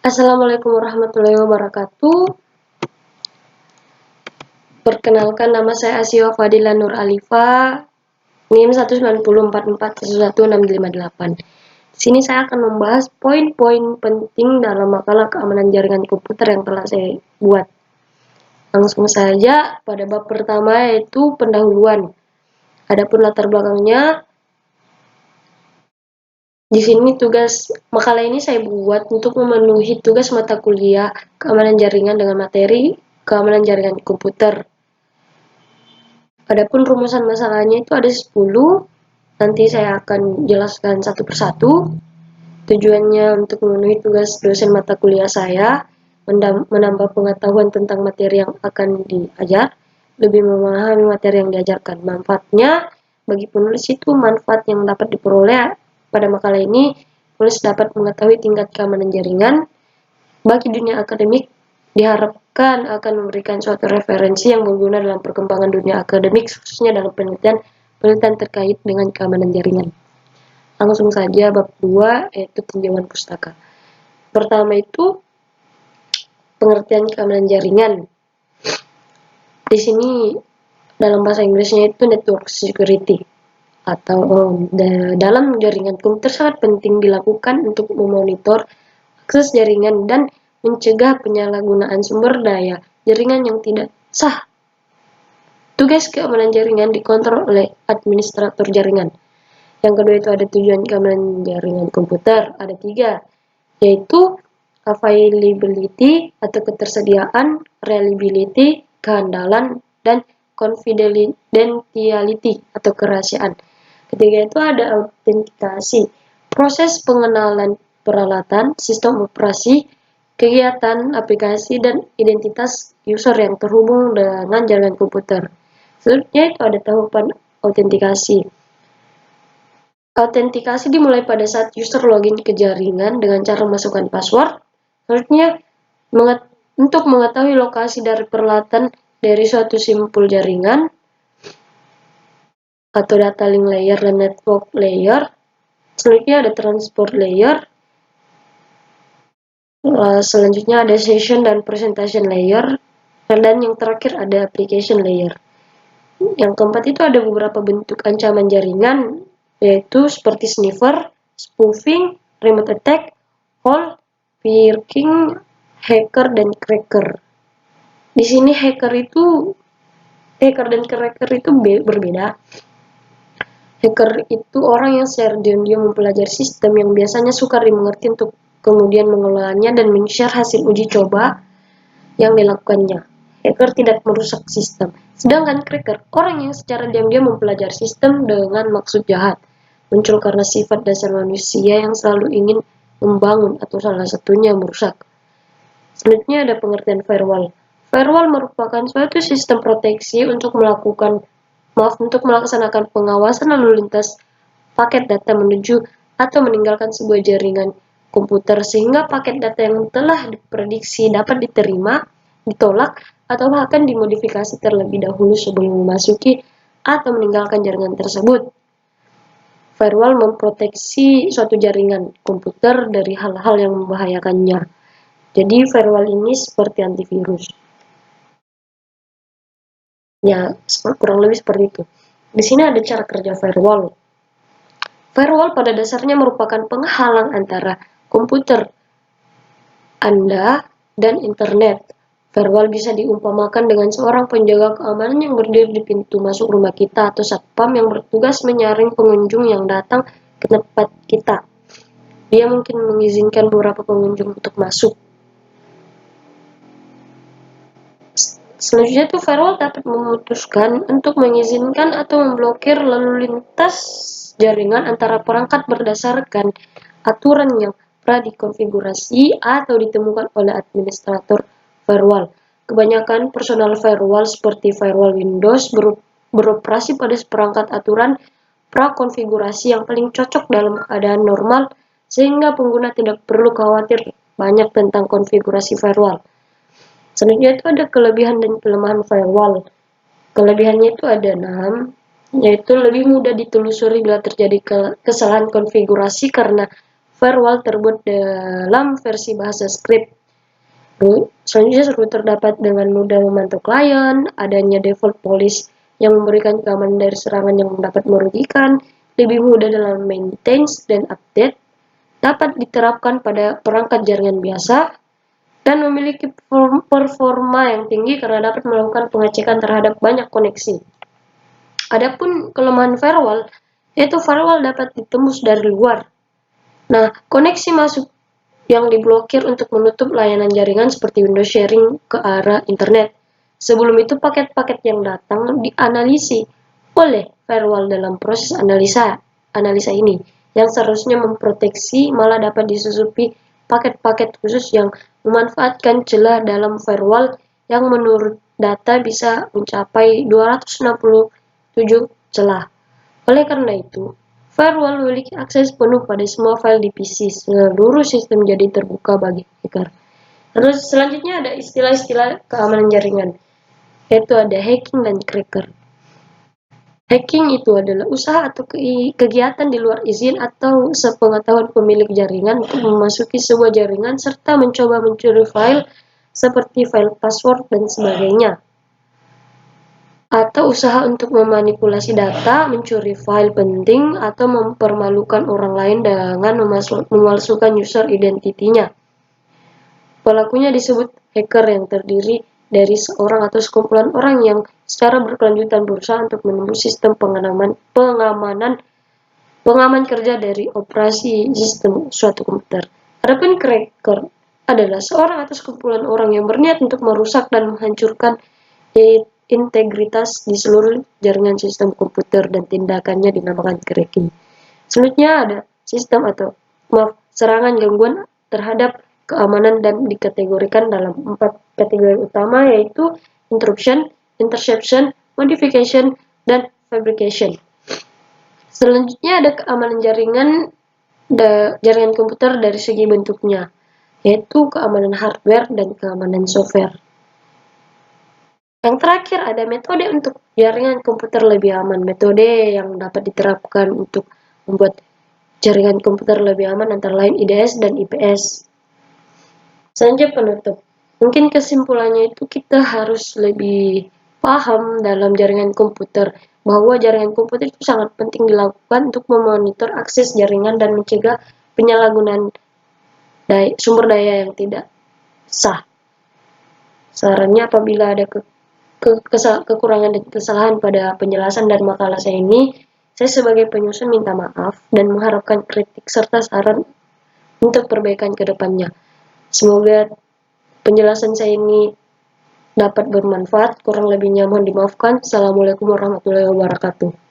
Assalamualaikum warahmatullahi wabarakatuh. Perkenalkan, nama saya Asyifa Fadila Nur Alifa, NIM 19044111658. Di sini saya akan membahas poin-poin penting dalam makalah keamanan jaringan komputer yang telah saya buat. Langsung saja pada bab pertama, yaitu pendahuluan. Adapun latar belakangnya, di sini tugas makalah ini saya buat untuk memenuhi tugas mata kuliah keamanan jaringan dengan materi keamanan jaringan komputer. Adapun rumusan masalahnya itu ada 10. Nanti saya akan jelaskan satu persatu. Tujuannya untuk memenuhi tugas dosen mata kuliah saya, menambah pengetahuan tentang materi yang akan diajar, lebih memahami materi yang diajarkan. Manfaatnya bagi penulis itu manfaat yang dapat diperoleh pada makalah ini, penulis dapat mengetahui tingkat keamanan jaringan. Bagi dunia akademik, diharapkan akan memberikan suatu referensi yang berguna dalam perkembangan dunia akademik, khususnya dalam penelitian terkait dengan keamanan jaringan. Langsung saja bab 2, yaitu tinjauan pustaka. Pertama itu pengertian keamanan jaringan. Di sini dalam bahasa Inggrisnya itu network security, atau dalam jaringan komputer sangat penting dilakukan untuk memonitor akses jaringan dan mencegah penyalahgunaan sumber daya jaringan yang tidak sah. Tugas keamanan jaringan dikontrol oleh administrator jaringan. Yang kedua itu ada tujuan keamanan jaringan komputer, ada 3, yaitu availability atau ketersediaan, reliability, kehandalan, dan confidentiality atau kerahasiaan. Ketiga itu ada autentikasi, proses pengenalan peralatan, sistem operasi, kegiatan aplikasi, dan identitas user yang terhubung dengan jaringan komputer. Selanjutnya itu ada tahapan autentikasi. Autentikasi dimulai pada saat user login ke jaringan dengan cara memasukkan password. Selanjutnya, untuk mengetahui lokasi dari peralatan dari suatu simpul jaringan atau data link layer dan network layer. Selanjutnya ada transport layer. Selanjutnya ada session dan presentation layer. Dan yang terakhir ada application layer. Yang keempat itu ada beberapa bentuk ancaman jaringan, yaitu seperti sniffer, spoofing, remote attack, hole, phishing, hacker, dan cracker. Di sini hacker dan cracker itu berbeda. Hacker itu orang yang secara diam-diam mempelajari sistem yang biasanya sukar dimengerti untuk kemudian mengelolanya dan men-share hasil uji coba yang dilakukannya. Hacker tidak merusak sistem. Sedangkan cracker, orang yang secara diam-diam mempelajari sistem dengan maksud jahat, muncul karena sifat dasar manusia yang selalu ingin membangun atau salah satunya merusak. Selanjutnya ada pengertian firewall. Firewall merupakan suatu sistem proteksi untuk melaksanakan pengawasan lalu lintas paket data menuju atau meninggalkan sebuah jaringan komputer sehingga paket data yang telah diprediksi dapat diterima, ditolak, atau bahkan dimodifikasi terlebih dahulu sebelum memasuki atau meninggalkan jaringan tersebut. Firewall memproteksi suatu jaringan komputer dari hal-hal yang membahayakannya. Jadi firewall ini seperti antivirus. Ya, kurang lebih seperti itu. Di sini ada cara kerja firewall. Firewall pada dasarnya merupakan penghalang antara komputer Anda dan internet. Firewall bisa diumpamakan dengan seorang penjaga keamanan yang berdiri di pintu masuk rumah kita atau satpam yang bertugas menyaring pengunjung yang datang ke tempat kita. Dia mungkin mengizinkan beberapa pengunjung untuk masuk. Selanjutnya itu firewall dapat memutuskan untuk mengizinkan atau memblokir lalu lintas jaringan antara perangkat berdasarkan aturan yang pernah dikonfigurasi atau ditemukan oleh administrator firewall. Kebanyakan personal firewall seperti firewall Windows beroperasi pada seperangkat aturan prakonfigurasi yang paling cocok dalam keadaan normal sehingga pengguna tidak perlu khawatir banyak tentang konfigurasi firewall. Selanjutnya itu ada kelebihan dan kelemahan firewall. Kelebihannya itu ada 6, yaitu lebih mudah ditelusuri bila terjadi kesalahan konfigurasi karena firewall terbuat dalam versi bahasa script. Selanjutnya, router dapat dengan mudah memantau klien, adanya default policy yang memberikan keamanan dari serangan yang dapat merugikan, lebih mudah dalam maintenance dan update, dapat diterapkan pada perangkat jaringan biasa, dan memiliki performa yang tinggi karena dapat melakukan pengecekan terhadap banyak koneksi. Adapun kelemahan firewall, yaitu firewall dapat ditembus dari luar. Nah, koneksi masuk yang diblokir untuk menutup layanan jaringan seperti Windows sharing ke arah internet. Sebelum itu, paket-paket yang datang dianalisis oleh firewall dalam proses analisa ini, yang seharusnya memproteksi malah dapat disusupi paket-paket khusus yang memanfaatkan celah dalam firewall yang menurut data bisa mencapai 267 celah. Oleh karena itu, firewall memiliki akses penuh pada semua file di PC. Seluruh sistem jadi terbuka bagi hacker. Terus selanjutnya ada istilah-istilah keamanan jaringan, yaitu ada hacking dan cracker. Hacking itu adalah usaha atau kegiatan di luar izin atau sepengetahuan pemilik jaringan untuk memasuki sebuah jaringan serta mencoba mencuri file seperti file password dan sebagainya. Atau usaha untuk memanipulasi data, mencuri file penting, atau mempermalukan orang lain dengan memalsukan user identity-nya. Pelakunya disebut hacker yang terdiri dari seorang atau sekumpulan orang yang secara berkelanjutan berusaha untuk menembus sistem pengaman kerja dari operasi sistem suatu komputer. Adapun cracker adalah seorang atau sekumpulan orang yang berniat untuk merusak dan menghancurkan integritas di seluruh jaringan sistem komputer dan tindakannya dinamakan cracking. Selanjutnya ada sistem atau serangan gangguan terhadap keamanan dan dikategorikan dalam 4 kategori utama, yaitu interruption, interception, modification, dan fabrication. Selanjutnya ada keamanan jaringan komputer dari segi bentuknya, yaitu keamanan hardware dan keamanan software. Yang terakhir ada metode untuk jaringan komputer lebih aman. Metode yang dapat diterapkan untuk membuat jaringan komputer lebih aman antara lain IDS dan IPS. Selanjutnya penutup. Mungkin kesimpulannya itu kita harus lebih paham dalam jaringan komputer bahwa jaringan komputer itu sangat penting dilakukan untuk memonitor akses jaringan dan mencegah penyalahgunaan sumber daya yang tidak sah. Sarannya, apabila ada kekurangan dan kesalahan pada penjelasan dan makalah saya ini, saya sebagai penyusun minta maaf dan mengharapkan kritik serta saran untuk perbaikan ke depannya. Semoga penjelasan saya ini dapat bermanfaat, kurang lebihnya mohon dimaafkan. Assalamualaikum warahmatullahi wabarakatuh.